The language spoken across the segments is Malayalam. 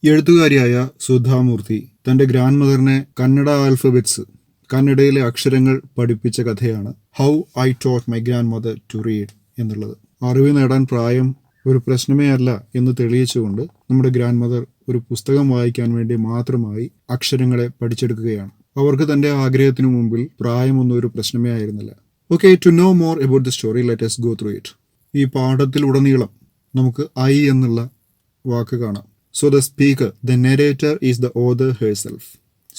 എഴുത്തുകാരിയായ സുധാമൂർത്തി തന്റെ ഗ്രാൻഡ് മദറിനെ കന്നഡ ആൽഫബറ്റ്സ്, കന്നഡയിലെ അക്ഷരങ്ങൾ പഠിപ്പിച്ച കഥയാണ് how I taught my grandmother to read എന്നുള്ളത്. അറിവ് നേടാൻ പ്രായം ഒരു പ്രശ്നമേ അല്ല എന്ന് തെളിയിച്ചുകൊണ്ട് നമ്മുടെ ഗ്രാൻഡ് മദർ ഒരു പുസ്തകം വായിക്കാൻ വേണ്ടി മാത്രമായി അക്ഷരങ്ങളെ പഠിച്ചെടുക്കുകയാണ്. അവർക്ക് തന്റെ ആഗ്രഹത്തിനു മുമ്പിൽ പ്രായമൊന്നും ഒരു പ്രശ്നമേ ആയിരുന്നില്ല. Okay, to know more about the story let us go through it. ഈ പാഠത്തിലുടനീളം നമുക്ക് ഐ എന്നുള്ള വാക്ക് കാണാം. So the speaker, the narrator, is the author herself.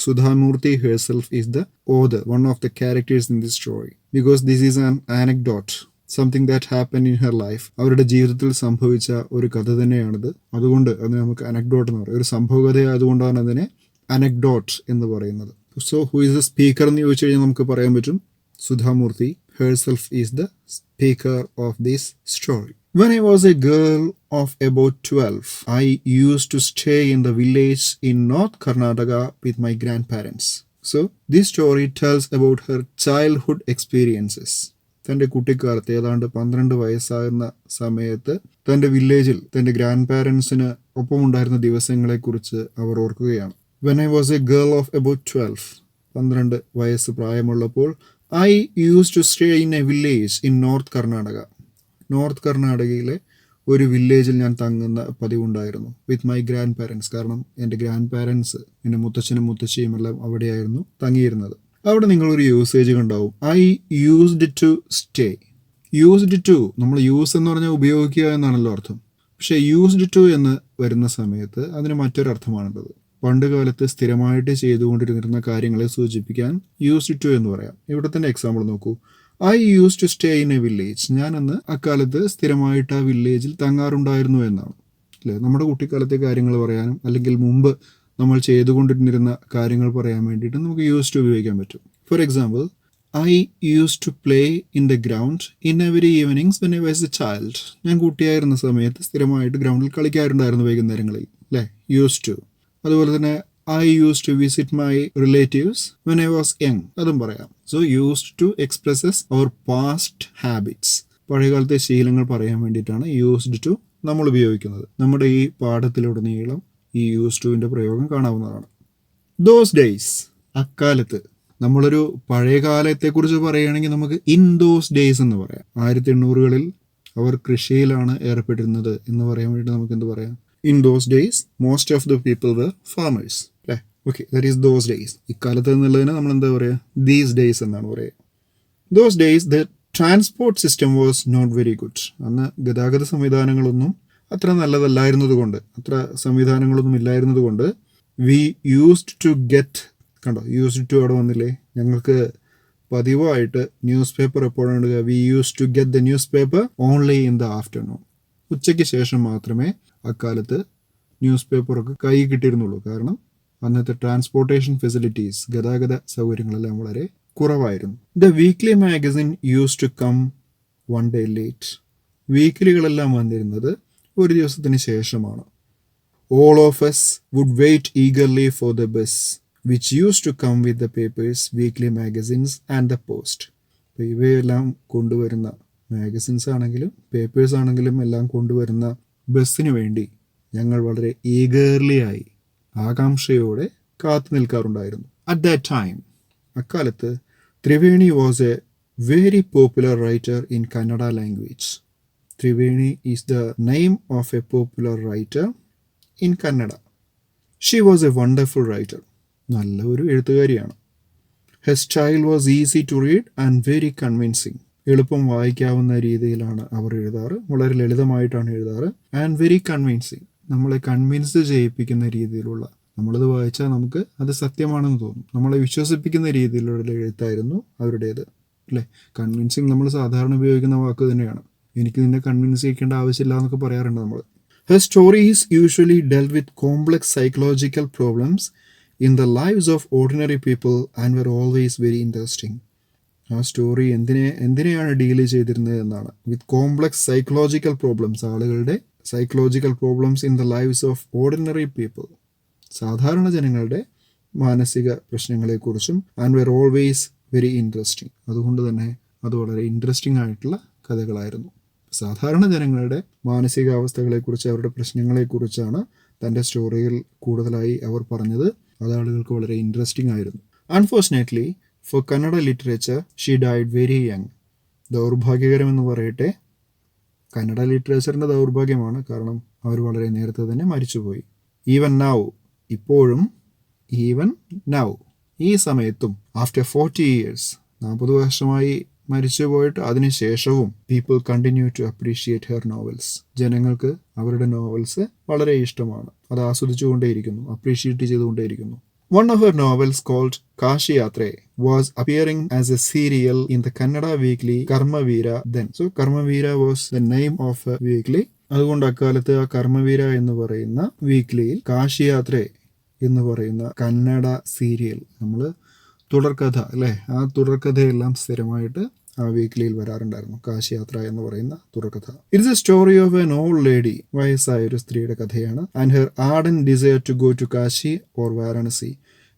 Sudhamurthy herself is the author, one of the characters in this story. Because this is an anecdote, something that happened in her life. അവരുടെ ജീവിതത്തിൽ സംഭവിച്ച ഒരു കഥ തന്നെയാണിത്. അതുകൊണ്ട് അത് നമുക്ക് അനക്ഡോട്ട് എന്ന് പറയും. ഒരു സംഭവകഥ ആയതുകൊണ്ടാണ് അതിനെ അനക്ഡോട്ട് എന്ന് പറയുന്നത്. So who is the speaker എന്ന് ചോദിച്ചു കഴിഞ്ഞാൽ നമുക്ക് പറയാൻ പറ്റും Sudhamurthy herself is the speaker of this story. When I was a girl of about 12, I used to stay in the village in North Karnataka with my grandparents. So, this story tells about her childhood experiences. തൻ്റെ കുട്ടിക്കാലത്ത് ഏതാണ്ട് 12 വയസ്സാകുന്ന സമയത്ത് തൻ്റെ വില്ലേജിൽ തൻ്റെ ഗ്രാൻഡ് പാരൻസിന് ഒപ്പമുണ്ടായിരുന്ന ദിവസങ്ങളെക്കുറിച്ച് അവർ ഓർക്കുകയാണ്. When I was a girl of about 12, 12 വയസ്സ് പ്രായമുള്ളപ്പോൾ I used to stay in a village in North Karnataka. North കർണാടകയിലെ ഒരു വില്ലേജിൽ ഞാൻ തങ്ങുന്ന പതിവുണ്ടായിരുന്നു വിത്ത് മൈ ഗ്രാൻഡ് പാരൻസ്. കാരണം എൻ്റെ ഗ്രാൻഡ് പാരൻസ്, എൻ്റെ മുത്തച്ഛനും മുത്തശ്ശിയും എല്ലാം അവിടെയായിരുന്നു തങ്ങിയിരുന്നത്. അവിടെ നിങ്ങളൊരു യൂസേജ് കണ്ടാവും, I used to stay. Used to, നമ്മൾ യൂസ് എന്ന് പറഞ്ഞാൽ ഉപയോഗിക്കുക എന്നാണല്ലോ അർത്ഥം. പക്ഷേ യൂസ്ഡ് ടു എന്ന് വരുന്ന സമയത്ത് അതിന് മറ്റൊരർത്ഥമാണുള്ളത്. പണ്ട് കാലത്ത് സ്ഥിരമായിട്ട് ചെയ്തുകൊണ്ടിരുന്നിരുന്ന കാര്യങ്ങളെ സൂചിപ്പിക്കാൻ യൂസ്ഡ് ടു എന്ന് പറയാം. ഇവിടെ തന്നെ എക്സാമ്പിൾ നോക്കൂ. I use to stay in a village. ഞാനന്ന് അക്കാലത്ത് സ്ഥിരമായിട്ട് ആ വില്ലേജിൽ തങ്ങാറുണ്ടായിരുന്നു എന്നാണ് അല്ലേ. നമ്മുടെ കുട്ടിക്കാലത്തെ കാര്യങ്ങൾ പറയാനും അല്ലെങ്കിൽ മുമ്പ് നമ്മൾ ചെയ്തുകൊണ്ടിരുന്നിരുന്ന കാര്യങ്ങൾ പറയാൻ വേണ്ടിയിട്ട് നമുക്ക് യൂസ് ടു ഉപയോഗിക്കാൻ പറ്റും. For example, I use to play in the ground in every evenings when I was a child. ഞാൻ കുട്ടിയായിരുന്ന സമയത്ത് സ്ഥിരമായിട്ട് ഗ്രൗണ്ടിൽ കളിക്കാറുണ്ടായിരുന്നു വൈകുന്നേരങ്ങളിൽ അല്ലേ. Use to. അതുപോലെ തന്നെ I used to visit my relatives when I was young. അതും പറയാം. So used to expresses our past habits. പഴയകാലത്തെ ശീലങ്ങൾ പറയാൻ വേണ്ടിയിട്ടാണ് യൂസ്ഡ് ടു നമ്മൾ ഉപയോഗിക്കുന്നത്. നമ്മുടെ ഈ പാഠത്തിലുടനീളം ഈ യൂസ് ടുവിൻ്റെ പ്രയോഗം കാണാവുന്നതാണ്. ദോസ് ഡേയ്സ്, അക്കാലത്ത്. നമ്മളൊരു പഴയ കാലത്തെക്കുറിച്ച് പറയുകയാണെങ്കിൽ നമുക്ക് ഇൻ ദോസ് ഡേയ്സ് എന്ന് പറയാം. 1800-കളിൽ അവർ കൃഷിയിലാണ് ഏർപ്പെട്ടിരുന്നത് എന്ന് പറയാൻ വേണ്ടിയിട്ട് നമുക്ക് എന്ത് പറയാം? In those days, most of the people were farmers. Okay, that is those days. ഇക്കാലത്ത് എന്നുള്ളതിന് നമ്മൾ എന്താ പറയുക? These days എന്നാണ് പറയുക. Those days, the transport system was not very good. അന്ന് ഗതാഗത സംവിധാനങ്ങളൊന്നും അത്ര നല്ലതല്ലായിരുന്നത് കൊണ്ട്, അത്ര സംവിധാനങ്ങളൊന്നും ഇല്ലായിരുന്നത് കൊണ്ട് we used to get, കണ്ടോ used to അവിടെ വന്നില്ലേ? ഞങ്ങൾക്ക് പതിവായിട്ട് ന്യൂസ് പേപ്പർ എപ്പോഴാണ് we used to get the newspaper only in the afternoon. ഉച്ചയ്ക്ക് ശേഷം മാത്രമേ അക്കാലത്ത് ന്യൂസ് പേപ്പറൊക്കെ കൈ കിട്ടിയിരുന്നുള്ളൂ. കാരണം അന്നത്തെ ട്രാൻസ്പോർട്ടേഷൻ ഫെസിലിറ്റീസ്, ഗതാഗത സൗകര്യങ്ങളെല്ലാം വളരെ കുറവായിരുന്നു. The weekly magazine use to come one day late. വീക്കിലികളെല്ലാം വന്നിരുന്നത് ഒരു ദിവസത്തിന് ശേഷമാണ്. All of us would wait eagerly for the bus which use to come with the papers, weekly magazines and the post. അപ്പോൾ ഇവയെല്ലാം കൊണ്ടുവരുന്ന മാഗസിൻസ് ആണെങ്കിലും പേപ്പേഴ്സ് ആണെങ്കിലും എല്ലാം കൊണ്ടുവരുന്ന ബസ്സിന് വേണ്ടി ഞങ്ങൾ വളരെ ഈഗർലി ആയി, ആകാംക്ഷയോടെ കാത്തു നിൽക്കാറുണ്ടായിരുന്നു. അറ്റ് ദാറ്റ് ടൈം, അക്കാലത്ത് Triveni was a very popular writer in Kannada language. Triveni is the name of a popular writer in Kannada. She was a wonderful writer. നല്ല ഒരു എഴുത്തുകാരിയാണ്. Her style was easy to read and very convincing. എളുപ്പം വായിക്കാവുന്ന രീതിയിലാണ് അവർ എഴുതാറ്. വളരെ ലളിതമായിട്ടാണ് എഴുതാറ്. And very convincing. നമ്മളെ കൺവിൻസ് ചെയ്യിപ്പിക്കുന്ന രീതിയിലുള്ള, നമ്മളത് വായിച്ചാൽ നമുക്ക് അത് സത്യമാണെന്ന് തോന്നും, നമ്മളെ വിശ്വസിപ്പിക്കുന്ന രീതിയിലുള്ള എഴുത്തായിരുന്നു അവരുടേത് അല്ലേ. കൺവിൻസിങ് നമ്മൾ സാധാരണ ഉപയോഗിക്കുന്ന വാക്ക് തന്നെയാണ്. എനിക്ക് നിന്നെ കൺവിൻസ് ചെയ്യിക്കേണ്ട ആവശ്യമില്ല എന്നൊക്കെ പറയാറുണ്ട് നമ്മൾ. Her stories usually dealt with complex psychological problems in the lives of ordinary people and were always very interesting. ആ സ്റ്റോറി എന്തിനെയാണ് ഡീൽ ചെയ്തിരുന്നത് എന്നാണ്. വിത്ത് കോംപ്ലക്സ് സൈക്കോളജിക്കൽ പ്രോബ്ലംസ്, ആളുകളുടെ psychological problems in the lives of ordinary people, സാധാരണ ജനങ്ങളുടെ മാനസിക പ്രശ്നങ്ങളെക്കുറിച്ചും. And were always very interesting. അതുകൊണ്ട് തന്നെ അത് വളരെ ഇൻട്രസ്റ്റിംഗ് ആയിട്ടുള്ള കഥകളായിരുന്നു. സാധാരണ ജനങ്ങളുടെ മാനസികാവസ്ഥകളെക്കുറിച്ച്, അവരുടെ പ്രശ്നങ്ങളെക്കുറിച്ചാണ് തൻ്റെ സ്റ്റോറിയിൽ കൂടുതലായി അവർ പറഞ്ഞത് അത് ആളുകൾക്ക് വളരെ ഇൻട്രസ്റ്റിംഗ് ആയിരുന്നു. Unfortunately for Kannada literature she died very young. ദൗർഭാഗ്യകരമെന്ന് പറയട്ടെ, കന്നഡ ലിറ്ററേച്ചറിൻ്റെ ദൗർഭാഗ്യമാണ്. കാരണം അവർ വളരെ നേരത്തെ തന്നെ മരിച്ചുപോയി. ഈവൻ നൗ, ഇപ്പോഴും, ഈവൻ നൗ, ഈ സമയത്തും, ആഫ്റ്റർ 40 years, 40 വർഷമായി മരിച്ചു പോയിട്ട് അതിനുശേഷവും people continue to appreciate her novels. ജനങ്ങൾക്ക് അവരുടെ നോവൽസ് വളരെ ഇഷ്ടമാണ്. അത് ആസ്വദിച്ചുകൊണ്ടേയിരിക്കുന്നു, അപ്രീഷിയേറ്റ് ചെയ്തുകൊണ്ടേയിരിക്കുന്നു. One of her novels called Kashi Yatre was appearing as a serial in the Kannada weekly Karmavira then. So Karmavira was the name of a weekly. അതുകൊണ്ട് അക്കാലത്ത് ആ കർമ്മവീര എന്ന് പറയുന്ന വീക്ക്ലിയിൽ കാശി യാത്രേ എന്ന് പറയുന്ന കന്നഡ സീരിയൽ, നമ്മൾ തുടർക്കഥ അല്ലേ, ആ തുടർക്കഥയെല്ലാം സ്ഥിരമായിട്ട് ആ വീക്ക്ലിയിൽ വരാറുണ്ടായിരുന്നു. കാശി യാത്ര എന്ന് പറയുന്ന തുടർക്കഥ. It's a story of an old lady, വയസ്സായ ഒരു സ്ത്രീയുടെ കഥയാണ്. And her ardent desire to go to Kashi or Varanasi.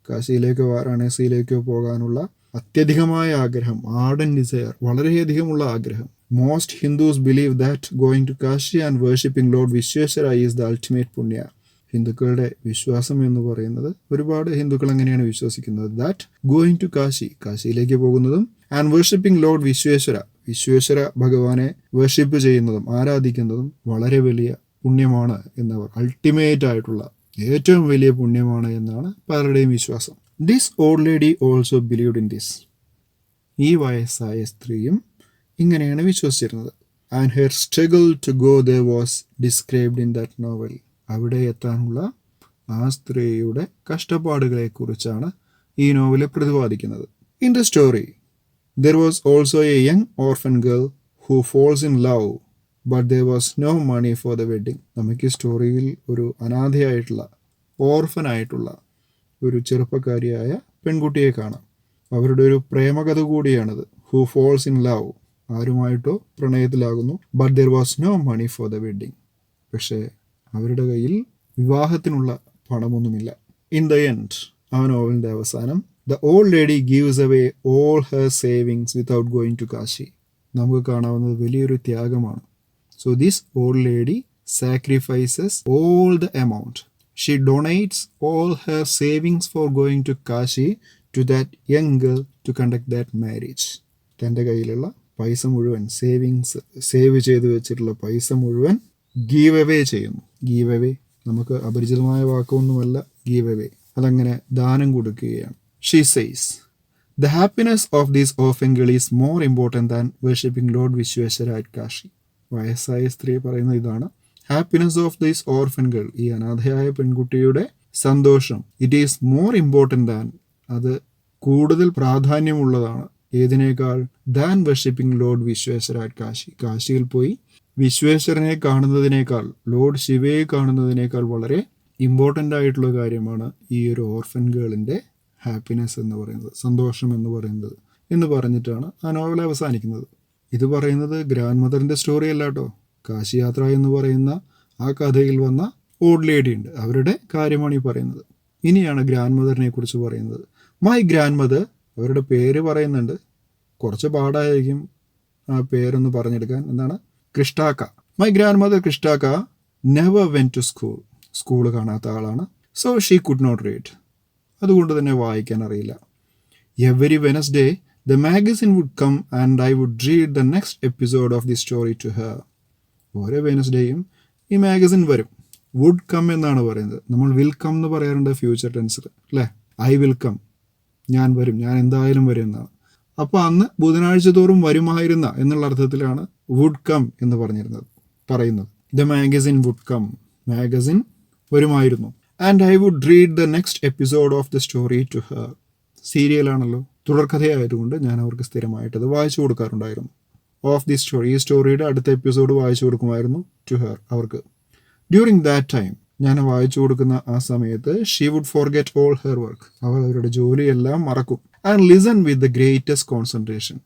കാശിയിലേക്കോ വാരാണസിയിലേക്കോ പോകാനുള്ള അത്യധികമായ ആഗ്രഹം, ആർഡൻ ഡിസയർ, വളരെയധികമുള്ള ആഗ്രഹം. Most Hindus believe that going to Kashi and worshipping Lord Vishweshwara is the ultimate punya. ഹിന്ദുക്കളുടെ വിശ്വാസം എന്ന് പറയുന്നത്, ഒരുപാട് ഹിന്ദുക്കൾ അങ്ങനെയാണ് വിശ്വസിക്കുന്നത്, ദാറ്റ് ഗോയിങ് ടു കാശി, കാശിയിലേക്ക് പോകുന്നതും, and worshipping lord Vishweshwara, Vishweshwara ഭഗവാനെ വർഷിപ്പ് ചെയ്യുന്നതും ആരാധിക്കുന്നതും വളരെ വലിയ പുണ്യമാണ് എന്നവർ, അൾട്ടിമേറ്റ് ആയിട്ടുള്ള ഏറ്റവും വലിയ പുണ്യമാണ് എന്നാണ് പലരുടെയും വിശ്വാസം. This old lady also believed in this. ഈ വയസ്സായ സ്ത്രീയും ഇങ്ങനെയാണ് വിശ്വസിച്ചിരുന്നത്. And her struggle to go there was described in that novel. അവിടെ എത്താനുള്ള ആ സ്ത്രീയുടെ കഷ്ടപ്പാടുകളെക്കുറിച്ചാണ് ഈ നോവലിൽ പ്രതിപാദിക്കുന്നത്. In the story there was also a young orphan girl who falls in love but there was no money for the wedding. നമുക്ക് ഈ സ്റ്റോറിയിൽ ഒരു അനാഥയായിട്ടുള്ള, ഓർഫനായിട്ടുള്ള ഒരു ചെറുപ്പക്കാരിയായ പെൺകുട്ടിയെ കാണാം. അവരുടെ ഒരു പ്രേമകഥ കൂടിയാണിത്. ഹു ഫോൾസ് ഇൻ ലവ്, ആരുമായിട്ടോ പ്രണയത്തിലാകുന്നു. But there was no money for the wedding, പക്ഷേ അവരുടെ കയ്യിൽ വിവാഹത്തിനുള്ള പണമൊന്നുമില്ല. ഇൻ ദ എൻഡ്, ആ നോവലിൻ്റെ അവസാനം, the old lady gives away all her savings without going to Kashi. നമുക്ക് കാണാവുന്നത് വലിയൊരു ത്യാഗമാണ്. So this old lady sacrifices all the amount. She donates all her savings for going to Kashi to that young girl to conduct that marriage. തൻ്റെ കയ്യിലുള്ള പൈസ മുഴുവൻ, സേവ് ചെയ്ത് വെച്ചിട്ടുള്ള പൈസ മുഴുവൻ ഗീവ് അവേ ചെയ്യുന്നു. ഗീവ് അവേ നമുക്ക് അപരിചിതമായ വാക്കൊന്നുമല്ല. ഗീവ് അവേ, അതങ്ങനെ ദാനം കൊടുക്കുകയാണ്. She says the happiness of these orphan girl is more important than worshipping lord Vishweshwara at Kashi. വയസ്സായ സ്ത്രീ പറയുന്നത് ഇതാണ്, happiness of these orphan girl, ഈ അനാഥയായ പെൺകുട്ടിയുടെ സന്തോഷം, it is more important than, അത് കൂടുതൽ പ്രാധാന്യമുള്ളതാണ് ഏതിനേക്കാൾ, than worshipping lord Vishweshwara at Kashi. കാശിയിൽ പോയി വിശ്വേശ്വരനെ കാണുന്നതിനേക്കാൾ, ലോർഡ് ശിവയെ കാണുന്നതിനേക്കാൾ വളരെ ഇമ്പോർട്ടൻ്റ് ആയിട്ടുള്ള കാര്യമാണ് ഈ ഒരു ഓർഫൻ ഗേളിൻ്റെ ഹാപ്പിനെസ് എന്ന് പറയുന്നത്, സന്തോഷം എന്ന് പറയുന്നത് എന്ന് പറഞ്ഞിട്ടാണ് ആ നോവൽ അവസാനിക്കുന്നത്. ഇത് പറയുന്നത് ഗ്രാൻഡ് മദറിൻ്റെ സ്റ്റോറി അല്ല കേട്ടോ. കാശി യാത്ര എന്ന് പറയുന്ന ആ കഥയിൽ വന്ന ഓൾഡ് ലേഡി ഉണ്ട്, അവരുടെ കാര്യമാണ് ഈ പറയുന്നത്. ഇനിയാണ് ഗ്രാൻഡ് മദറിനെ കുറിച്ച് പറയുന്നത്. മൈ ഗ്രാൻഡ് മദർ, അവരുടെ പേര് പറയുന്നുണ്ട്, കുറച്ച് പാടായിരിക്കും ആ പേരൊന്ന് പറഞ്ഞെടുക്കാൻ. എന്താണ്? Krishtakka. My grandmother Krishtakka never went to school. School കാണാത്ത ആളാണ്. So she could not read. അതുകൊണ്ട് തന്നെ വായിക്കാൻ അറിയില്ല. Every Wednesday the magazine would come and I would read the next episode of the story to her. ഓരോ വെനസ്ഡേയും ഈ മാഗസിൻ വരും. വുഡ് കം എന്നാണ് പറയുന്നത്. നമ്മൾ വിൽ കം എന്ന് പറയാറുണ്ട് ഫ്യൂച്ചർ ടെൻസിൽ അല്ലേ. ഐ വിൽ കം, ഞാൻ വരും, ഞാൻ എന്തായാലും വരും എന്നാണ്. അപ്പോൾ അന്ന് ബുധനാഴ്ച തോറും വരുമായിരുന്ന എന്നുള്ള അർത്ഥത്തിലാണ് വുഡ് കം എന്ന് പറയുന്നത്. The magazine would come, magazine വരുമായിരുന്നു. And I would read the next episode of the story to her. സീരിയലാണല്ലോ, തുടർക്കഥയായതുകൊണ്ട് ഞാൻ അവർക്ക് സ്ഥിരമായിട്ടത് വായിച്ചു കൊടുക്കാറുണ്ടായിരുന്നു. ഓഫ് ദി സ്റ്റോറി, ഈ സ്റ്റോറിയുടെ അടുത്ത എപ്പിസോഡ് വായിച്ചു കൊടുക്കുമായിരുന്നു ടു ഹെർ, അവർക്ക്. ഡ്യൂറിങ് ദാറ്റ് ടൈം, ഞാൻ വായിച്ചു കൊടുക്കുന്ന ആ സമയത്ത്, she would forget all her work, അവർ അവരുടെ ജോലിയെല്ലാം മറക്കും. And listen with the greatest concentration,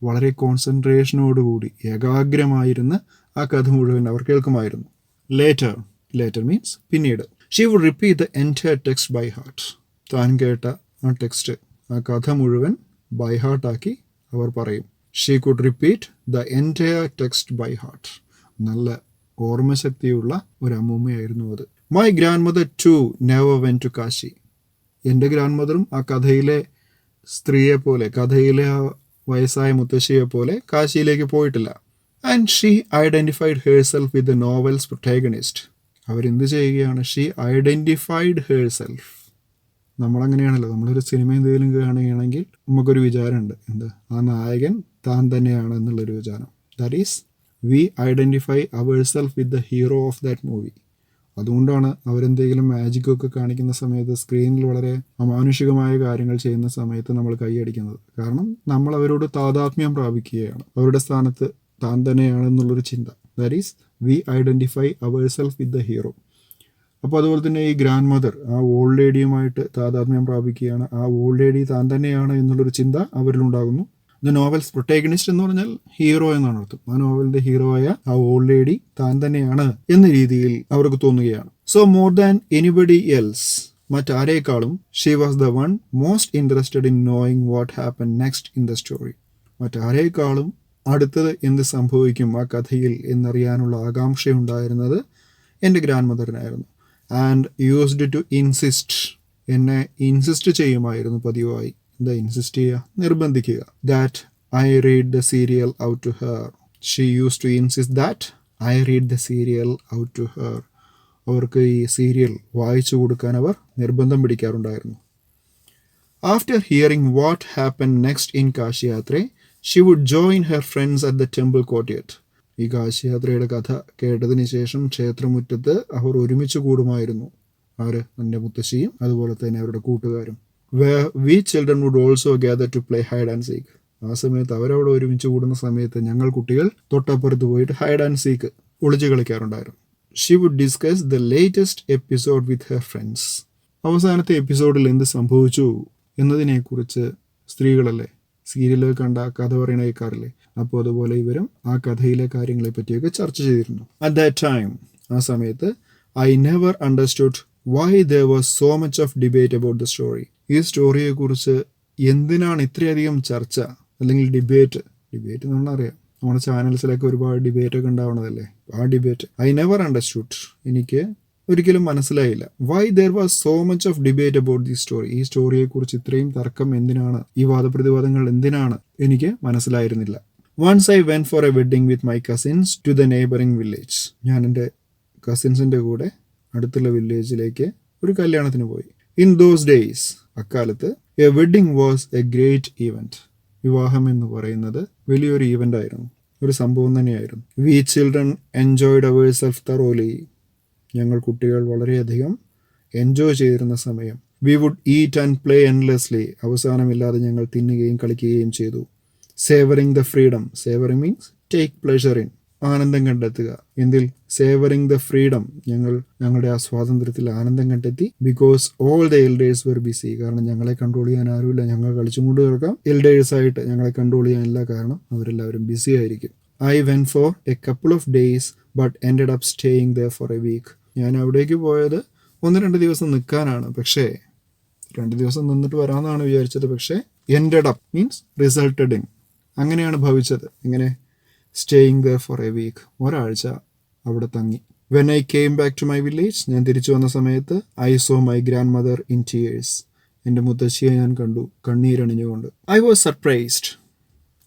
വളരെ കോൺസെൻട്രേഷനോടുകൂടി ഏകാഗ്രമായിരുന്ന് ആ കഥ മുഴുവൻ അവർ കേൾക്കുമായിരുന്നു. ലേറ്റർ മീൻസ് പിന്നീട്. She would repeat the entire text by heart. താൻ കേട്ട ആ ടെക്സ്റ്റ്, ആ കഥ മുഴുവൻ ബൈ ഹാർട്ടാക്കി അവർ പറയും. She could repeat the entire text by heart. നല്ല ഓർമ്മശക്തിയുള്ള ഒരു അമ്മൂമ്മയായിരുന്നു അത്. My grandmother to never went to Kashi. എൻ്റെ ഗ്രാൻഡ് മദറും ആ കഥയിലെ സ്ത്രീയെ പോലെ, കഥയിലെ ആ വയസ്സായ മുത്തശ്ശിയെ പോലെ കാശിയിലേക്ക് പോയിട്ടില്ല. And she identified herself with the novels protagonist. അവരെന്ത് ചെയ്യുകയാണ്? She identified herself. നമ്മളങ്ങനെയാണല്ലോ, നമ്മളൊരു സിനിമ എന്തെങ്കിലും കാണുകയാണെങ്കിൽ നമുക്കൊരു വിചാരമുണ്ട്, എന്ത്, ആ നായകൻ താൻ തന്നെയാണ് എന്നുള്ളൊരു വിചാരം. That is we identify our self with the hero of that movie. അതുകൊണ്ടാണ് അവരെന്തെങ്കിലും മാജിക്കൊക്കെ കാണിക്കുന്ന സമയത്ത്, സ്ക്രീനിൽ വളരെ അമാനുഷികമായ കാര്യങ്ങൾ ചെയ്യുന്ന സമയത്ത് നമ്മൾ കൈയടിക്കുന്നത്. കാരണം നമ്മൾ അവരോട് താതാത്മ്യം പ്രാപിക്കുകയാണ്, അവരുടെ സ്ഥാനത്ത് താൻ തന്നെയാണെന്നുള്ളൊരു ചിന്ത. That is we identify our self with the hero. അപ്പോൾ അതുപോലെ തന്നെ ഈ ഗ്രാൻഡ് മദർ ആ ഓൾഡ് ലേഡിയുമായിട്ട് താതാത്മ്യം പ്രാപിക്കുകയാണ്. ആ ഓൾഡ് ലേഡി താൻ തന്നെയാണ് എന്നുള്ളൊരു ചിന്ത അവരിലുണ്ടാകുന്നു. ദ നോവൽസ് പ്രൊട്ടാഗണിസ്റ്റ് എന്ന് പറഞ്ഞാൽ ഹീറോ എന്നാണ് അർത്ഥം. ആ നോവലിന്റെ ഹീറോ ആയ ആ ഓൾഡ് ലേഡി താൻ തന്നെയാണ് എന്ന രീതിയിൽ അവർക്ക് തോന്നുകയാണ്. So more than anybody else, മറ്റാരേക്കാളും she was the one most interested in knowing what happen next in the story. മറ്റാരേക്കാളും അടുത്തത് എന്ത് സംഭവിക്കും ആ കഥയിൽ എന്നറിയാനുള്ള ആകാംക്ഷയുണ്ടായിരുന്നത് എൻ്റെ ഗ്രാൻഡ് മദറിനായിരുന്നു. ആൻഡ് യൂസ്ഡ് ടു ഇൻസിസ്റ്റ്, എന്നെ ഇൻസിസ്റ്റ് ചെയ്യുമായിരുന്നു പതിവായി. എന്താ ഇൻസിസ്റ്റ് ചെയ്യുക? നിർബന്ധിക്കുക. That I read the serial out to her. She use to insist that I read the serial out to her. അവർക്ക് ഈ സീരിയൽ വായിച്ചു കൊടുക്കാൻ അവർ നിർബന്ധം പിടിക്കാറുണ്ടായിരുന്നു. After hearing what happen next in Kashiyatre, she would join her friends at the temple courtyard. ഈ കാശിയാത്രയുടെ കഥ കേട്ടതിന് ശേഷം ക്ഷേത്രമുറ്റത്ത് അവർ ഒരുമിച്ച് കൂടുമായിരുന്നു. ആര്? എൻ്റെ മുത്തശ്ശിയും അതുപോലെ തന്നെ അവരുടെ കൂട്ടുകാരും. We children would also gather to play hide and seek. ആ സമയത്ത് അവരവിടെ ഒരുമിച്ച് കൂടുന്ന സമയത്ത് ഞങ്ങൾ കുട്ടികൾ തൊട്ടപ്പുറത്ത് പോയിട്ട് ഹൈഡ് ആൻഡ് സീക്ക് ഒളിച്ചു കളിക്കാറുണ്ടായിരുന്നു. She would discuss the latest episode with her friends. അവസാനത്തെ എപ്പിസോഡിൽ എന്ത് സംഭവിച്ചു എന്നതിനെക്കുറിച്ച് സ്ത്രീകളല്ലേ സീരിയലൊക്കെ കണ്ട കഥ പറയണ കേൾക്കാറില്ലേ? അപ്പോൾ അതുപോലെ ഇവരും ആ കഥയിലെ കാര്യങ്ങളെ പറ്റിയൊക്കെ ചർച്ച ചെയ്തിരുന്നു. അറ്റ് ദാറ്റ് ടൈം, ആ സമയത്ത്, I never understood why there was so much of debate about the story. ഈ സ്റ്റോറിയെക്കുറിച്ച് എന്തിനാണ് ഇത്രയധികം ചർച്ച അല്ലെങ്കിൽ ഡിബേറ്റ് നമ്മളറിയാം, നമ്മുടെ ചാനൽസിലൊക്കെ ഒരുപാട് ഡിബേറ്റ് ഒക്കെ ഉണ്ടാവണതല്ലേ. ആ ഡിബേറ്റ് ഐ നെവർ അണ്ടർസ്റ്റുഡ്, എനിക്ക് ഒരിക്കലും മനസ്സിലായില്ല. Why there was so much of debate about the story. ഈ സ്റ്റോറിയെക്കുറിച്ച് ഇത്രയും തർക്കം എന്തിനാണ്, ഈ വാദപ്രതിവാദങ്ങൾ എന്തിനാണ്, എനിക്ക് മനസ്സിലായിരുന്നില്ല. Once I went for a wedding with my cousins to the neighbouring village. ഞാൻ എൻ്റെ കസിൻസിൻ്റെ കൂടെ അടുത്തുള്ള വില്ലേജിലേക്ക് ഒരു കല്യാണത്തിന് പോയി. ഇൻ ദോസ് ഡേയ്സ്, അക്കാലത്ത്, a wedding was a great event. വിവാഹം എന്ന് പറയുന്നത് വലിയൊരു ഈവൻ്റ് ആയിരുന്നു, ഒരു സംഭവം തന്നെയായിരുന്നു. We children enjoyed our self thoroughly. ഞങ്ങൾ കുട്ടികൾ വളരെയധികം എൻജോയ് ചെയ്തിരുന്ന സമയം. We would eat and play endlessly. അവസാനമില്ലാതെ ഞങ്ങൾ തിന്നുകയും കളിക്കുകയും ചെയ്തു. Savouring the freedom. Savouring means take pleasure in, ആനന്ദം കണ്ടെത്തുക. എന്തിൽ? Savouring the freedom. ഞങ്ങളുടെ ആ സ്വാതന്ത്ര്യത്തിൽ ആനന്ദം കണ്ടെത്തി. Because all the elders were busy. കാരണം ഞങ്ങളെ കൺട്രോൾ ചെയ്യാൻ ആരുമില്ല, ഞങ്ങൾ കളിച്ചും കൊണ്ട് കിടക്കാം. എൽഡേഴ്സായിട്ട് ഞങ്ങളെ കൺട്രോൾ ചെയ്യാനില്ല, കാരണം അവരെല്ലാവരും ബിസി ആയിരിക്കും. I went for a couple of days but ended up staying there for a week. ഞാൻ അവിടേക്ക് പോയത് 1-2 ദിവസം നിൽക്കാനാണ്. പക്ഷേ 2 ദിവസം നിന്നിട്ട് വരാമെന്നാണ് വിചാരിച്ചത്. പക്ഷേ ended up means resulted in, അങ്ങനെയാണ് ഭവിച്ചത്. എങ്ങനെ? Staying there for a week, ഒരാഴ്ച അവിടെ തങ്ങി. When I came back to my village, ഞാൻ തിരിച്ചു വന്ന സമയത്ത്, I saw my grandmother in tears. എൻ്റെ മുത്തശ്ശിയെ ഞാൻ കണ്ടു കണ്ണീരണിഞ്ഞുകൊണ്ട്. I was surprised.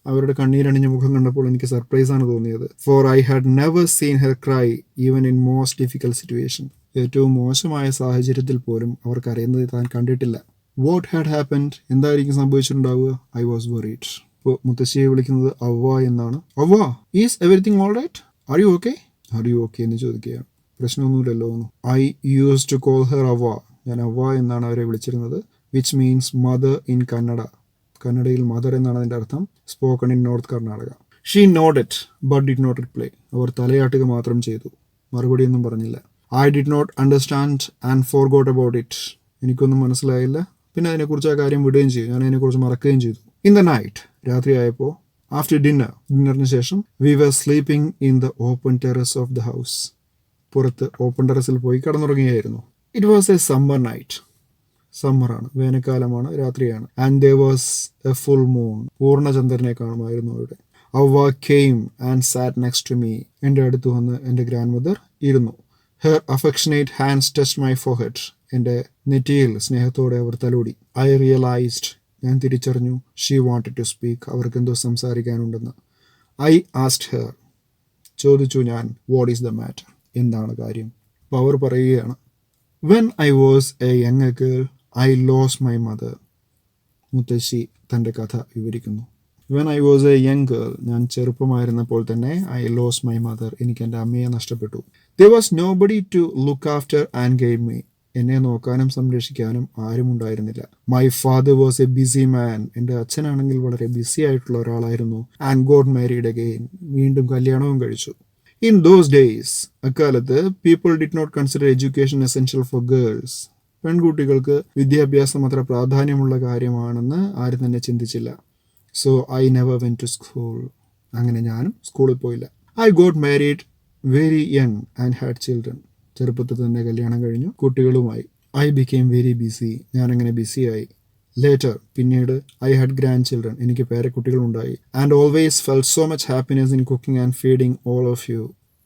അവരുടെ കണ്ണീരണിഞ്ഞ മുഖം കണ്ടപ്പോൾ എനിക്ക് സർപ്രൈസാണ് തോന്നിയത്. For I had never seen her cry even in most difficult situation. ഏറ്റവും മോശമായ സാഹചര്യത്തിൽ പോലും അവർ കരയുന്നത് താൻ കണ്ടിട്ടില്ല. What had happened? എന്തായിരിക്കും സംഭവിച്ചിട്ടുണ്ടാവുക? I was worried. ഇപ്പോൾ മുത്തശ്ശിയെ വിളിക്കുന്നത് അവ്വ എന്നാണ്. Avva, is everything all right? Are you okay? Are you okay എന്ന് ചോദിക്കുകയാണ്. പ്രശ്നമൊന്നുമില്ലല്ലോ എന്ന്. I use to call her Avva. ഞാൻ അവ്വ എന്നാണ് അവരെ വിളിച്ചിരുന്നത്. Which means mother in Kannada. കന്നഡയിൽ മദർ എന്നാണ് അതിൻ്റെ അർത്ഥം. Spoken in north Karnataka. She nodded but did not reply. അവർ തലയാട്ടുക മാത്രം ചെയ്തു, മറുപടിയൊന്നും പറഞ്ഞില്ല. I did not understand and forgot about it. എനിക്കൊന്നും മനസ്സിലായില്ല, പിന്നെ അതിനെക്കുറിച്ച് ആ കാര്യം വിടുകയും ചെയ്തു. ഞാൻ അതിനെക്കുറിച്ച് മറക്കുകയും ചെയ്തു. ഇൻ ദ നൈറ്റ്, രാത്രിയായപ്പോൾ, ആഫ്റ്റർ ഡിന്നറിന് ശേഷം, we were sleeping in the open terrace of the house. പുറത്ത് ഓപ്പൺ ടെറസിൽ പോയി കിടന്നുറങ്ങുകയായിരുന്നു. It was a summer night. സമ്മറാണ്, വേനൽക്കാലമാണ്, രാത്രിയാണ്. And there was a full moon. പൂർണ്ണചന്ദ്രനെ കാണുമായിരുന്നു അവിടെ. Avva came and sat next to me. എൻ്റെ അടുത്ത് വന്ന് എൻ്റെ ഗ്രാൻഡ് മദർ ഇരുന്നു. Her affectionate hands touch my forehead. എൻ്റെ നെറ്റിയിൽ സ്നേഹത്തോടെ അവർ തലോടി. ഐ റിയലൈസ്ഡ്, ഞാൻ തിരിച്ചറിഞ്ഞു, ഷീ വാണ്ടഡ് ടു സ്പീക്ക്, അവർക്കെന്തോ സംസാരിക്കാനുണ്ടെന്ന്. ഐ ആസ്ക്ഡ് ഹെർ, ചോദിച്ചു ഞാൻ, വാട്ട് ഈസ് ദ മാറ്റർ, എന്താണ് കാര്യം. അപ്പോൾ അവർ പറയുകയാണ്, when I was A young girl I lost my mother. മുത്തശ്ശി തൻ്റെ കഥ വിവരിക്കുന്നു. When I was A young girl, ഞാൻ ചെറുപ്പമായിരുന്നപ്പോൾ തന്നെ ഐ ലോസ്റ്റ് മൈ മദർ, എനിക്ക് എൻ്റെ അമ്മയെ നഷ്ടപ്പെട്ടു. There was nobody to look after and guide me, എന്നെ നോക്കാനും സംരക്ഷിക്കാനും ആരും ഉണ്ടായിരുന്നില്ല. My father was a busy man, എൻ്റെ അച്ഛനാണെങ്കിൽ വളരെ ബിസി ആയിട്ടുള്ള ഒരാളായിരുന്നു. ആൻഡ് ഗോട്ട് മാരീഡ് അഗെയിൻ, വീണ്ടും കല്യാണവും കഴിച്ചു. ഇൻ ദോസ് ഡേയ്സ്, അക്കാലത്ത് people did not consider education essential for girls. പെൺകുട്ടികൾക്ക് വിദ്യാഭ്യാസം അത്ര പ്രാധാന്യമുള്ള കാര്യമാണെന്ന് ആരും തന്നെ ചിന്തിച്ചില്ല. So I never went to school, അങ്ങനെ ഞാനും സ്കൂളിൽ പോയില്ല. I got married very young and had children, ചെറുപ്പത്തിൽ തന്നെ കല്യാണം കഴിഞ്ഞു, കുട്ടികളുമായി. ഐ ബിക്കെയിം വെരി ബിസി, ഞാനങ്ങനെ ബിസിയായി. ലേറ്റർ, പിന്നീട് ഐ ഹാഡ് ഗ്രാൻഡ് ചിൽഡ്രൻ, എനിക്ക് പേരക്കുട്ടികളുണ്ടായി. And always felt so much happiness in cooking and feeding all of you.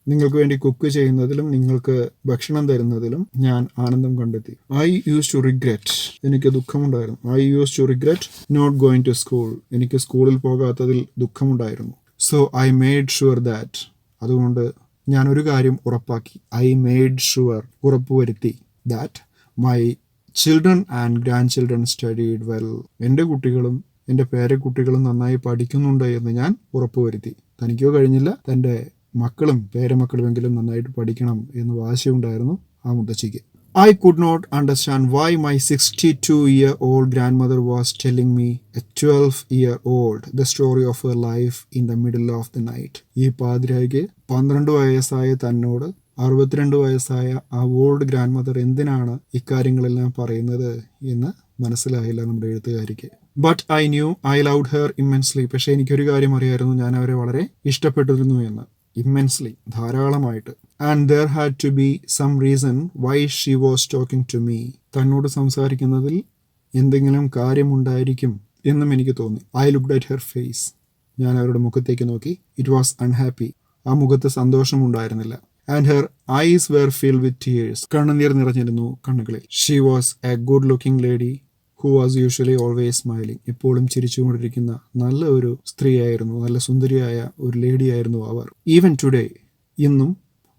നിങ്ങൾക്ക് വേണ്ടി കുക്ക് ചെയ്യുന്നതിലും നിങ്ങൾക്ക് ഭക്ഷണം തരുന്നതിലും ഞാൻ ആനന്ദം കണ്ടെത്തി. ഐ യൂസ് ടു റിഗ്രറ്റ്, എനിക്ക് ദുഃഖമുണ്ടായിരുന്നു. I use to regret not going to school, എനിക്ക് സ്കൂളിൽ പോകാത്തതിൽ ദുഃഖമുണ്ടായിരുന്നു. So I made sure that, അതുകൊണ്ട് ഞാൻ ഒരു കാര്യം ഉറപ്പാക്കി. ഐ മെയ്ഡ് ഷുവർ, ഉറപ്പുവരുത്തി, that my children and grandchildren studied well, എൻ്റെ കുട്ടികളും എൻ്റെ പേരക്കുട്ടികളും നന്നായി പഠിക്കുന്നുണ്ട് എന്ന് ഞാൻ ഉറപ്പുവരുത്തി. തനിക്കോ കഴിഞ്ഞില്ല, തൻ്റെ മക്കളും പേരമക്കളുമെങ്കിലും നന്നായിട്ട് പഠിക്കണം എന്ന് വാശിയുണ്ടായിരുന്നു ആ മുത്തശ്ശിക്ക്. I could not understand why my 62-year-old grandmother was telling me, a 12-year-old, the story of her life in the middle of the night. ഈ പാതിരായ്ക്ക് 12 വയസ്സായ തന്നോട് 62 വയസ്സായ ആ ഓൾഡ് ഗ്രാൻഡ് മദർ എന്തിനാണ് ഇക്കാര്യങ്ങളെല്ലാം പറയുന്നത് എന്ന് മനസ്സിലായില്ല നമ്മുടെ എഴുത്തുകാരിക്ക്. But I knew I loved her immensely, പക്ഷേ എനിക്കൊരു കാര്യം അറിയായിരുന്നു, ഞാൻ അവരെ വളരെ ഇഷ്ടപ്പെട്ടിരുന്നു എന്ന്. ഇമ്മൻസ്ലി, ധാരാളമായിട്ട്. And there had to be some reason why she was talking to me, തന്നോട് സംസാരിക്കുന്നതിൽ എന്തെങ്കിലും കാര്യമുണ്ടായിരിക്കും എന്നും എനിക്ക് തോന്നി. I looked at her face, ഞാൻ അവരുടെ മുഖത്തേക്ക് നോക്കി. ഇറ്റ് വാസ് അൺഹാപ്പി, ആ മുഖത്ത് സന്തോഷമുണ്ടായിരുന്നില്ല. And her eyes were filled with tears, കണ്ണുനീർ നിറഞ്ഞിരുന്നു കണ്ണുകളിൽ. She was a good looking lady who was usually always smiling, എപ്പോഴും ചിരിച്ചുകൊണ്ടിരിക്കുന്ന നല്ല ഒരു സ്ത്രീയായിരുന്നു, നല്ല സുന്ദരിയായ ഒരു ലേഡിയായിരുന്നു അവർ. ഈവൻ ടുഡേ, ഇന്നും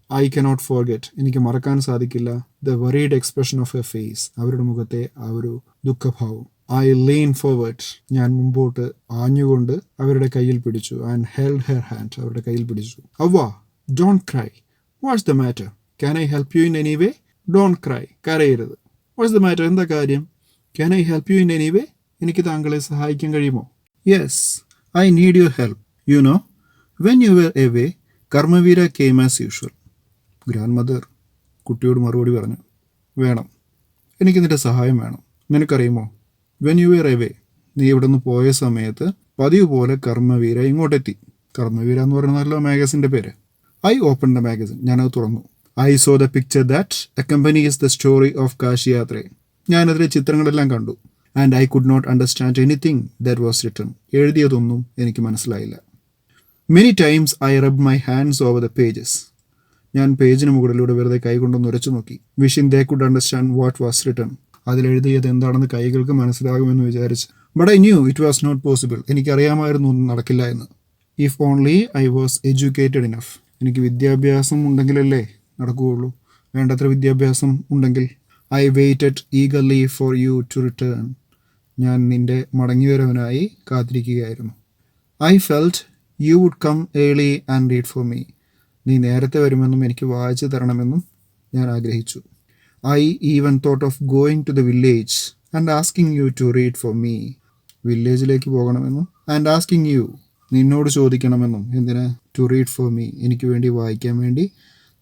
ഐ കനോട്ട് ഫോർഗെറ്റ്, എനിക്ക് മറക്കാൻ സാധിക്കില്ല, the worried expression of a face, അവരുടെ മുഖത്തെ ആ ഒരു ദുഃഖഭാവം. ഐ ലീൻ ഫോർവേഡ്, ഞാൻ മുമ്പോട്ട് ആഞ്ഞുകൊണ്ട് അവരുടെ കയ്യിൽ പിടിച്ചു. ആൻഡ് ഹെൽഡ് ഹെർ ഹാൻഡ്, അവരുടെ കയ്യിൽ പിടിച്ചു. Avva, don't cry, what's the matter, can I help you in any way? Don't cry, കരയരുത്. വാട്ട്സ് ദ മാറ്റർ, എന്താ കാര്യം? Can I help you in any way, എനിക്ക് താങ്കളെ സഹായിക്കാൻ കഴിയുമോ? Yes, I need your help. You know, when you were away Karmaveera came as usual. Grandmother കുട്ടിയോട് മറുപടി പറഞ്ഞു, വേണം, എനിക്ക് നിന്റെ സഹായം വേണം. നിനക്കറിയുമോ, വെൻ യു വെർ എവേ, നീ ഇവിടെ നിന്ന് പോയ സമയത്ത് പതിവ് പോലെ കർമ്മവീര ഇങ്ങോട്ടെത്തി. കർമ്മവീര എന്ന് പറയുന്നതല്ലോ മാഗസിൻ്റെ പേര്. ഐ ഓപ്പൺ ദ മാഗസിൻ, ഞാനത് തുറന്നു. I saw the picture that accompanies the story of Kashi Yatre, ഞാനതിലെ ചിത്രങ്ങളെല്ലാം കണ്ടു. And I could not understand anything that was written, എഴുതിയതൊന്നും എനിക്ക് മനസ്സിലായില്ല. Many times I rub my hands over the pages, ഞാൻ പേജിന് മുകളിലൂടെ വെറുതെ കൈകൊണ്ടൊന്ന് ഉരച്ചു നോക്കി. Wishing they could understand what was written, അതിലെഴുതിയത് എന്താണെന്ന് കൈകൾക്ക് മനസ്സിലാകുമെന്ന് വിചാരിച്ച്. But I knew it was not possible, എനിക്കറിയാമായിരുന്നു ഒന്നും നടക്കില്ല എന്ന്. If only I was educated enough, എനിക്ക് വിദ്യാഭ്യാസം ഉണ്ടെങ്കിലല്ലേ നടക്കുകയുള്ളൂ, വേണ്ടത്ര വിദ്യാഭ്യാസം ഉണ്ടെങ്കിൽ. I waited eagerly for you to return, ഞാൻ നിന്റെ മടങ്ങിവരവനായി കാത്തിരിക്കുകയായിരുന്നു. I felt you would come early and read for me, നീ നേരത്തെ വരുമെന്നും എനിക്ക് വായിച്ചു തരണമെന്നും ഞാൻ ആഗ്രഹിച്ചു. I even thought of going to the village and asking you to read for me, വില്ലേജിലേക്ക് പോകണമെന്നും ആൻഡ് ആസ്കിങ് യു, നിന്നോട് ചോദിക്കണമെന്നും, എന്തിന്? ടു റീഡ് ഫോർ മീ, എനിക്ക് വേണ്ടി വായിക്കാൻ വേണ്ടി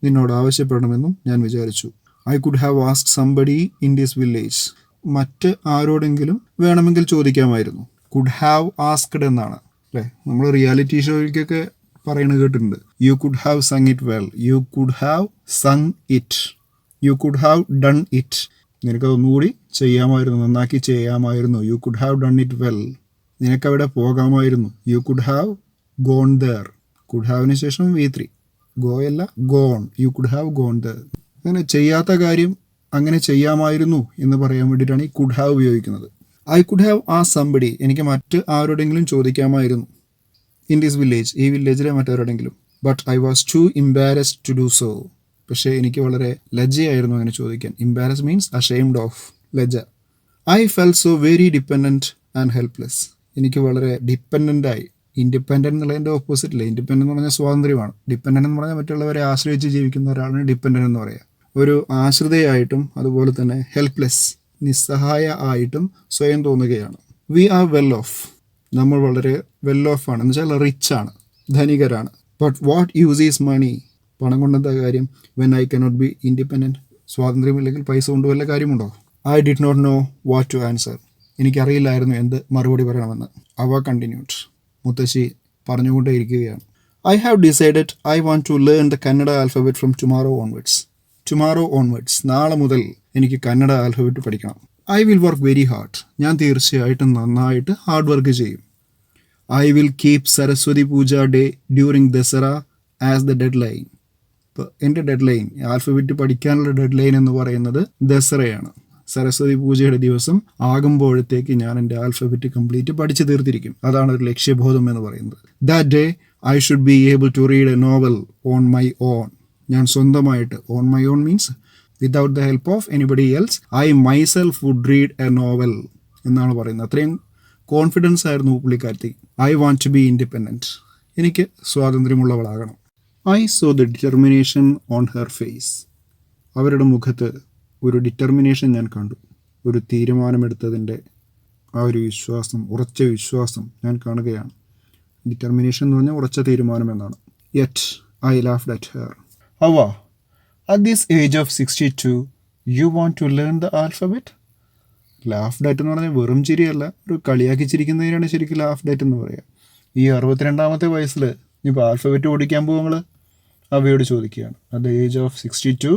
നിന്നോട് ആവശ്യപ്പെടണമെന്നും ഞാൻ വിചാരിച്ചു. I could have asked somebody in this village, മറ്റ് ആരോടെങ്കിലും വേണമെങ്കിൽ ചോദിക്കാമായിരുന്നു. കുഡ് ഹാവ് ആസ്ക്ഡ് എന്നാണ് അല്ലേ, നമ്മൾ റിയാലിറ്റി ഷോയ്ക്കൊക്കെ പറയുന്നത് കേട്ടിട്ടുണ്ട്. You could have sung it well, you could have sung it, you could have done it, നിനക്കതൊന്നുകൂടി ചെയ്യാമായിരുന്നു, നന്നാക്കി ചെയ്യാമായിരുന്നു. You could have done it well, നിനക്കവിടെ പോകാമായിരുന്നു. You could have gone there, could ഹാവിന് ശേഷം V3, ഗോയല്ല gone, you could have gone there. അങ്ങനെ ചെയ്യാത്ത കാര്യം അങ്ങനെ ചെയ്യാമായിരുന്നു എന്ന് പറയാൻ വേണ്ടിയിട്ടാണ് ഈ കുഡ് ഹാവ് ഉപയോഗിക്കുന്നത്. ഐ കുഡ് ഹാവ് ആ സംബഡി, എനിക്ക് മറ്റ് ആരോടെങ്കിലും ചോദിക്കാമായിരുന്നു. ഇൻ ദിസ് വില്ലേജ്, ഈ വില്ലേജിലെ മറ്റാരോടെങ്കിലും. But I was too embarrassed to do so, പക്ഷേ എനിക്ക് വളരെ ലജ്ജയായിരുന്നു അങ്ങനെ ചോദിക്കാൻ. ഇംബാരസ് മീൻസ് അഷെയിംഡ് ഓഫ്, ലജ്ജ. I felt so very dependent and helpless, എനിക്ക് വളരെ ഡിപ്പെൻഡൻ്റായി. ഇൻഡിപെൻഡൻ്റ് എന്നുള്ളതിൻ്റെ ഓപ്പോസിറ്റില്ല. ഇൻഡിപെൻഡൻ്റ് എന്ന് പറഞ്ഞാൽ സ്വാതന്ത്ര്യമാണ്. ഡിപ്പെൻഡൻ്റ് എന്ന് പറഞ്ഞാൽ മറ്റുള്ളവരെ ആശ്രയിച്ച് ജീവിക്കുന്ന ഒരാളാണ് ഡിപ്പെൻഡൻ്റ് എന്ന് പറയുക. ഒരു ആശ്രിതയായിട്ടും അതുപോലെ തന്നെ ഹെൽപ്ലെസ്, നിസ്സഹായ ആയിട്ടും സ്വയം തോന്നുകയാണ്. വി ആർ വെൽ ഓഫ്, നമ്മൾ വളരെ വെൽ ഓഫ് ആണ്, എന്ന് വെച്ചാൽ റിച്ച് ആണ്, ധനികരാണ്. But what use is money, പണം കൊണ്ടെന്താ കാര്യം? When I cannot be independent, സ്വാതന്ത്ര്യമില്ലെങ്കിൽ പൈസ കൊണ്ട് വല്ല കാര്യമുണ്ടോ? I did not know what to answer, എനിക്കറിയില്ലായിരുന്നു എന്ത് മറുപടി പറയണമെന്ന്. അവ കണ്ടിന്യൂഡ്, മുത്തശ്ശി പറഞ്ഞുകൊണ്ടേ ഇരിക്കുകയാണ്. I have decided I want to learn the Kannada alphabet from tomorrow onwards. Tomorrow onwards, നാളെ മുതൽ എനിക്ക് കന്നഡ ആൽഫബറ്റ് പഠിക്കണം. I will work very hard, ഞാൻ തീർച്ചയായിട്ടും നന്നായിട്ട് ഹാർഡ് വർക്ക് ചെയ്യും. I will keep Saraswati Puja day during Dussehra as the deadline. ഇപ്പോൾ എൻ്റെ ഡെഡ് ലൈൻ, ആൽഫബറ്റ് പഠിക്കാനുള്ള ഡെഡ് ലൈൻ എന്ന് പറയുന്നത് ദസറയാണ്. സരസ്വതി പൂജയുടെ ദിവസം ആകുമ്പോഴത്തേക്ക് ഞാൻ എൻ്റെ ആൽഫബറ്റ് കംപ്ലീറ്റ് പഠിച്ചു തീർത്തിരിക്കും. അതാണ് ഒരു ലക്ഷ്യബോധം എന്ന് പറയുന്നത്. That day I should be able to read a novel on my own. ഞാൻ സ്വന്തമായിട്ട്, on my own means without the help of anybody else, I myself would read a novel എന്നാണ് പറയുന്നത്. അത്രയും കോൺഫിഡൻസ് ആയിരുന്നു പുള്ളിക്കാരത്തി. I want to be independent, എനിക്ക് സ്വാതന്ത്ര്യമുള്ളവളാകണം. I saw the determination on her face, അവരുടെ മുഖത്ത് ഒരു ഡിറ്റർമിനേഷൻ ഞാൻ കണ്ടു. ഒരു തീരുമാനമെടുത്തതിൻ്റെ ആ ഒരു വിശ്വാസം, ഉറച്ച വിശ്വാസം ഞാൻ കാണുകയാണ്. ഡിറ്റർമിനേഷൻ എന്ന് പറഞ്ഞാൽ ഉറച്ച തീരുമാനം എന്നാണ്. Yet I laughed at her. അവ, at this age of 62 you want to learn the alphabet? Laughed at എന്ന് പറഞ്ഞാൽ വെറും ചിരിയല്ല, ഒരു കളിയാക്കി ചിരിക്കുന്നതിനാണ് ശരിക്കും ലാഫ്ഡ് അറ്റ് എന്ന് പറയുക. ഈ 62-ാമത്തെ വയസ്സിൽ ഇപ്പോൾ ആൽഫബറ്റ് ഓടിക്കാൻ പോകുമ്പോൾ അവയോട് ചോദിക്കുകയാണ്. At the age of 62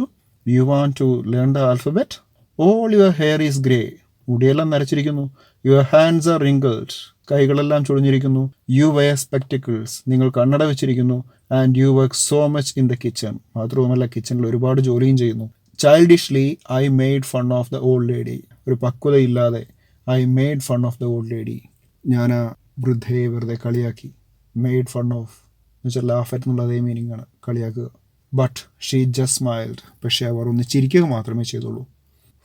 you want to learn the alphabet? All your hair is grey, മുടിയെല്ലാം നരച്ചിരിക്കുന്നു. Your hands are wrinkled, കൈകളെല്ലാം ചുളിഞ്ഞിരിക്കുന്നു. You wear spectacles, നിങ്ങൾ കണ്ണട വെച്ചിരിക്കുന്നു. And you work so much in the kitchen, മാത്രവുമല്ല കിച്ചണിൽ ഒരുപാട് ജോലിയും ചെയ്യുന്നു. Childishly I made fun of the old lady, ഒരു പക്വതയില്ലാതെ I made fun of the old lady, ഞാൻ ആ വൃദ്ധയെ വെറുതെ കളിയാക്കി. Made fun of എന്ന് വെച്ചാൽ laugh at എന്നുള്ള അതേ മീനിങ് ആണ്, കളിയാക്കുക. But she just smiled, പക്ഷേ അവർ ഒന്ന് ചിരിക്കുക മാത്രമേ ചെയ്തുള്ളൂ.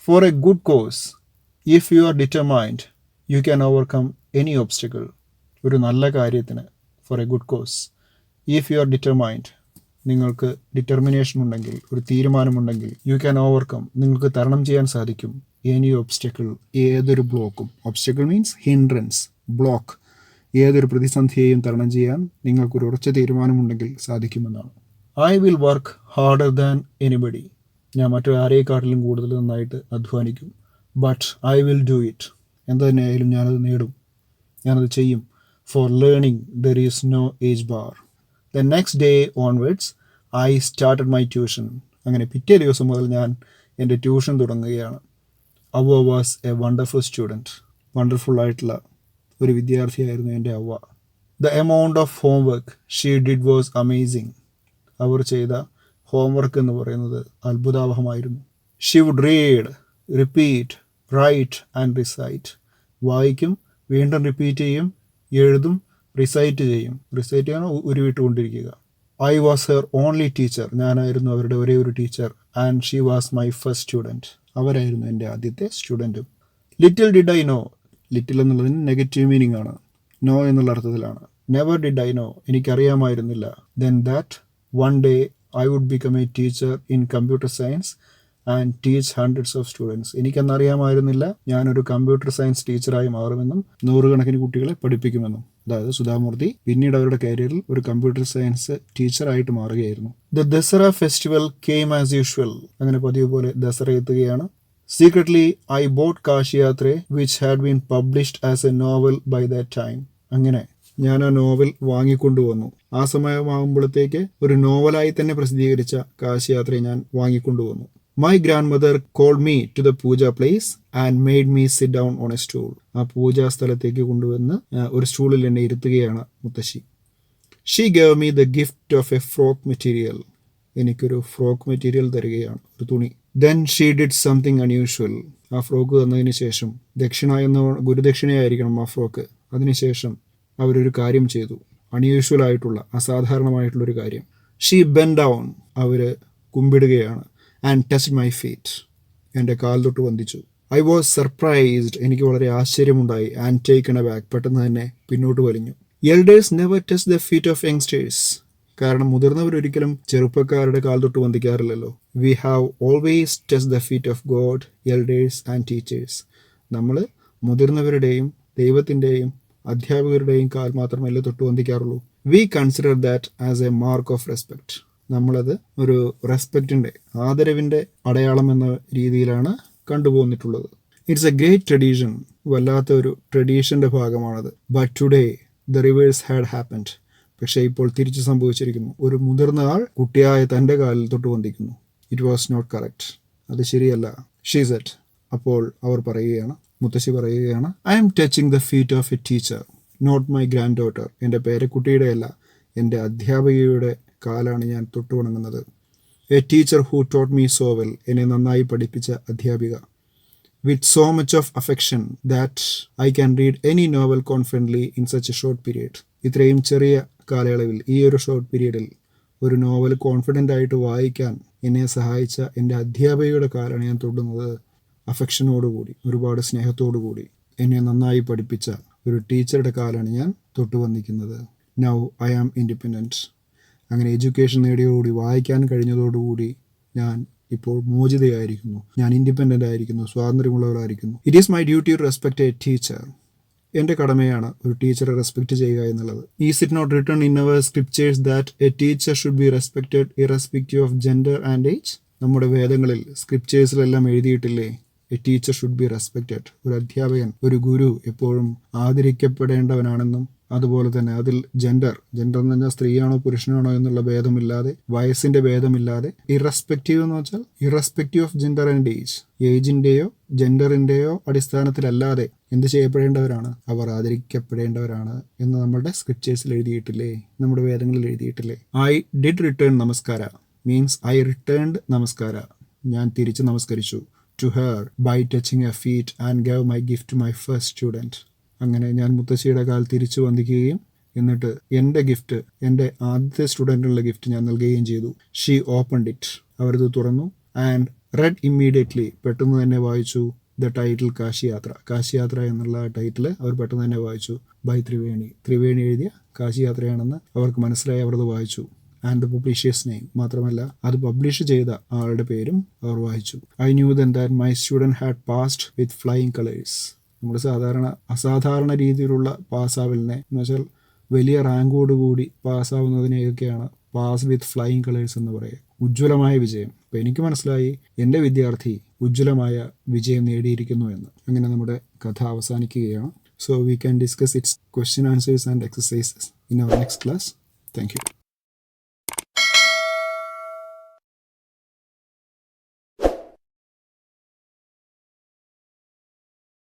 For a good cause, if you are determined, you can overcome any obstacle. ഒരു നല്ല കാര്യത്തിന്, for a good cause, if you are determined, നിങ്ങൾക്ക് ഡിറ്റർമിനേഷൻ ഉണ്ടെങ്കിൽ, ഒരു തീരുമാനമുണ്ടെങ്കിൽ, യു ക്യാൻ ഓവർകം, നിങ്ങൾക്ക് തരണം ചെയ്യാൻ സാധിക്കും. എനി ഒബ്സ്റ്റക്കിൾ, ഏതൊരു ബ്ലോക്കും. Obstacle means hindrance, block. ഏതൊരു പ്രതിസന്ധിയെയും തരണം ചെയ്യാൻ നിങ്ങൾക്കൊരു ഉറച്ച തീരുമാനമുണ്ടെങ്കിൽ സാധിക്കുമെന്നാണ്. I will work harder than anybody, ഞാൻ മറ്റൊരാരെക്കാട്ടിലും കൂടുതൽ നന്നായിട്ട് അധ്വാനിക്കും. But I will do it, എന്ത് തന്നെയായാലും ഞാനത് നേടും, ഞാനത് ചെയ്യും. For learning there is no age bar. The next day onwards, I started my tuition. അങ്ങനെ പിറ്റേ ദിവസം മുതൽ ഞാൻ എൻ്റെ ട്യൂഷൻ തുടങ്ങുകയാണ്. Avva was a wonderful student, wonderful ആയിട്ടുള്ള ഒരു വിദ്യാർത്ഥിയായിരുന്നു എൻ്റെ Avva. The amount of homework she did was amazing, അവർ ചെയ്ത ഹോംവർക്ക് എന്ന് പറയുന്നത് അത്ഭുതാവഹമായിരുന്നു. She would read, repeat, write and recite, വായിക്കും, വീണ്ടും റിപ്പീറ്റ് ചെയ്യും, എഴുതും, റിസൈറ്റ് ചെയ്യും. റിസൈറ്റ് ചെയ്യാൻ ഉരുവിട്ടുകൊണ്ടിരിക്കുക. I was her only teacher, ഞാനായിരുന്നു അവരുടെ ഒരേ ഒരു teacher. And she was my first student, അവരായിരുന്നു എൻ്റെ ആദ്യത്തെ സ്റ്റുഡൻറ്റും. Little did I know, little എന്നുള്ളതിന് നെഗറ്റീവ് മീനിങ് ആണ്, നോ എന്നുള്ള അർത്ഥത്തിലാണ്. നെവർ ഡിഡ് ഐ നോ, എനിക്കറിയാമായിരുന്നില്ല. Then that one day I would become a teacher in computer science and teach hundreds of students. എനിക്കെന്നറിയാമായിരുന്നില്ല ഞാനൊരു കമ്പ്യൂട്ടർ സയൻസ് ടീച്ചറായി മാറുമെന്നും നൂറുകണക്കിന് കുട്ടികളെ പഠിപ്പിക്കുമെന്നും. അതായത് സുധാമൂർത്തി പിന്നീട് അവരുടെ കരിയറിൽ ഒരു കമ്പ്യൂട്ടർ സയൻസ് ടീച്ചറായിട്ട് മാറുകയായിരുന്നു. The Dussehra festival came as usual, അങ്ങനെ പതിവ് പോലെ ദസറ എത്തുകയാണ്. Secretly I bought Kashiyatre which had been published as a novel by that time. അങ്ങനെ ഞാൻ ആ നോവൽ വാങ്ങിക്കൊണ്ടുവന്നു. ആ സമയമാകുമ്പോഴത്തേക്ക് ഒരു നോവലായി തന്നെ പ്രസിദ്ധീകരിച്ച കാശിയാത്രയെ ഞാൻ വാങ്ങിക്കൊണ്ടുവന്നു. My grandmother called me to the puja place and made me sit down on a stool. ആ പൂജാ സ്ഥലത്തേക്ക് കൊണ്ടുവന്ന് ഒരു സ്റ്റൂളിൽ എന്നെ ഇരുത്തുകയാണ് മുത്തശ്ശി. She gave me the gift of a frock material. എനിക്കൊരു ഫ്രോക്ക് മെറ്റീരിയൽ തരികയാണ്, ഒരു തുണി. Then she did something unusual. ആ ഫ്രോക്ക് തന്നതിന് ശേഷം, ഗുരുദക്ഷിണയായിരിക്കണം ആ ഫ്രോക്ക്. അതിനുശേഷം അവരൊരു കാര്യം ചെയ്തു, അൺയൂഷ്വൽ ആയിട്ടുള്ള, അസാധാരണമായിട്ടുള്ളൊരു കാര്യം. She bent down. അവർ കുമ്പിടുകയാണ്. And touch my feet. എൻ്റെ കാൽ തൊട്ട് വന്ദിച്ചു. I was surprised. എനിക്ക് വളരെ ആശ്ചര്യമുണ്ടായി. And taken aback. പെട്ടെന്ന് തന്നെ പിന്നോട്ട് വലിഞ്ഞു. Elders never touch the feet of youngsters. കാരണം മുതിർന്നവരൊരിക്കലും ചെറുപ്പക്കാരുടെ കാൽ തൊട്ട് വന്ദിക്കാറില്ലല്ലോ. We have always touch the feet of God, elders and teachers. നമ്മൾ മുതിർന്നവരുടെയും ദൈവത്തിൻ്റെയും അധ്യാപകരുടെയും കാൽ മാത്രമല്ലേ തൊട്ട് വന്ദിക്കാറുള്ളൂ. We consider that as a mark of respect. നമ്മളത് ഒരു റെസ്പെക്റ്റിൻ്റെ, ആദരവിൻ്റെ അടയാളം എന്ന രീതിയിലാണ് കണ്ടുപോന്നിട്ടുള്ളത്. It's a great tradition. വല്ലാത്ത ഒരു ട്രഡീഷൻ്റെ ഭാഗമാണത്. But today the reverse had happened. പക്ഷേ ഇപ്പോൾ തിരിച്ചു സംഭവിച്ചിരിക്കുന്നു. ഒരു മുതിർന്ന ആൾ കുട്ടിയായ തൻ്റെ കാലിൽ തൊട്ട് വന്ദിക്കുന്നു. It was not correct. അത് ശരിയല്ല. She said. അപ്പോൾ അവർ പറയുകയാണ്, മുത്തശ്ശി പറയുകയാണ്, I am touching the feet of a teacher, not my granddaughter. എൻ്റെ പേരക്കുട്ടിയുടെ അല്ല, എൻ്റെ അധ്യാപികയുടെ കാലാണ് ഞാൻ തൊട്ടു വണങ്ങുന്നത്. A teacher who taught me so well. എന്നെ നന്നായി പഠിപ്പിച്ച അധ്യാപിക. With so much of affection that I can read any novel confidently in such a short period. ഇത്രയും ചെറിയ കാലയളവിൽ, ഈ ഒരു ഷോർട്ട് പീരീഡിൽ ഒരു നോവൽ കോൺഫിഡൻ്റ് ആയിട്ട് വായിക്കാൻ എന്നെ സഹായിച്ച എൻ്റെ അധ്യാപികയുടെ കാലാണ് ഞാൻ തൊടുന്നത്. അഫെക്ഷനോടുകൂടി, ഒരുപാട് സ്നേഹത്തോടുകൂടി എന്നെ നന്നായി പഠിപ്പിച്ച ഒരു ടീച്ചറുടെ കാലാണ് ഞാൻ തൊട്ടു വന്നിക്കുന്നത്. Now I am independent. അങ്ങനെ എഡ്യൂക്കേഷൻ നേടിയതോടുകൂടി, വായിക്കാൻ കഴിഞ്ഞതോടുകൂടി ഞാൻ ഇപ്പോൾ മോചിതയായിരിക്കുന്നു. ഞാൻ ഇൻഡിപെൻഡൻ്റ് ആയിരിക്കുന്നു, സ്വാതന്ത്ര്യമുള്ളവരായിരിക്കുന്നു. It is my duty to respect a teacher. എൻ്റെ കടമയാണ് ഒരു ടീച്ചറെ റെസ്പെക്റ്റ് ചെയ്യുക എന്നുള്ളത്. Is it not written in our scriptures that a teacher should be respected irrespective of gender and age? നമ്മുടെ വേദങ്ങളിൽ, സ്ക്രിപ്റ്റേഴ്സിലെല്ലാം എഴുതിയിട്ടില്ലേ, a teacher should be respected. ഒരു അധ്യാപകൻ, ഒരു ഗുരു എപ്പോഴും ആദരിക്കപ്പെടേണ്ടവനാണെന്നും, അതുപോലെ തന്നെ അതിൽ ജെൻഡർ എന്ന് പറഞ്ഞാൽ സ്ത്രീയാണോ പുരുഷനാണോ എന്നുള്ള ഭേദമില്ലാതെ, വയസ്സിന്റെ ഭേദമില്ലാതെ, ഇറസ്പെക്റ്റീവ് എന്ന് വെച്ചാൽ irrespective of gender and age, ഏജിന്റെയോ ജെൻഡറിന്റെയോ അടിസ്ഥാനത്തിലല്ലാതെ എന്ത് ചെയ്യപ്പെടേണ്ടവരാണ്? അവർ ആദരിക്കപ്പെടേണ്ടവരാണ് എന്ന് നമ്മുടെ സ്ക്രിപ്റ്റേഴ്സിൽ എഴുതിയിട്ടില്ലേ, നമ്മുടെ വേദങ്ങളിൽ എഴുതിയിട്ടില്ലേ? I did return namaskara means I returned namaskara. ഞാൻ തിരിച്ച് നമസ്കരിച്ചു. To her by touching a feet and gave my gift to my first student. അങ്ങനെ ഞാൻ മുത്തശ്ശിയുടെ കാൽ തിരിച്ചു വന്ദിക്കുകയും എന്നിട്ട് എൻ്റെ ഗിഫ്റ്റ്, എൻ്റെ ആദ്യത്തെ സ്റ്റുഡൻറ്റിനുള്ള ഗിഫ്റ്റ് ഞാൻ നൽകുകയും ചെയ്തു. She opened it. അവരത് തുറന്നു. And red immediately. പെട്ടെന്ന് തന്നെ വായിച്ചു ദ ടൈറ്റിൽ കാശിയാത്ര. കാശിയാത്ര എന്നുള്ള ടൈറ്റിൽ അവർ പെട്ടെന്ന് തന്നെ വായിച്ചു. ബൈ ത്രിവേണി. ത്രിവേണി എഴുതിയ കാശിയാത്രയാണെന്ന് അവർക്ക് മനസ്സിലായി. അവർ അത് വായിച്ചു. And the publishers name. മാത്രമല്ല അത് പബ്ലിഷ് ചെയ്ത ആളുടെ പേരും അവർ വായിച്ചു. I new then that my student had passed with flying colours. നമ്മൾ അസാധാരണ രീതിയിലുള്ള പാസ്സാവലിനെ, എന്ന് വെച്ചാൽ വലിയ റാങ്കോടുകൂടി പാസ്സാവുന്നതിനെയൊക്കെയാണ് പാസ് വിത്ത് ഫ്ലൈയിങ് കളേഴ്സ് എന്ന് പറയുക. ഉജ്ജ്വലമായ വിജയം. അപ്പോൾ എനിക്ക് മനസ്സിലായി എൻ്റെ വിദ്യാർത്ഥി ഉജ്ജ്വലമായ വിജയം നേടിയിരിക്കുന്നു എന്ന്. അങ്ങനെ നമ്മുടെ കഥ അവസാനിക്കുകയാണ്. So we can discuss its question answers and exercises in our next class. Thank U.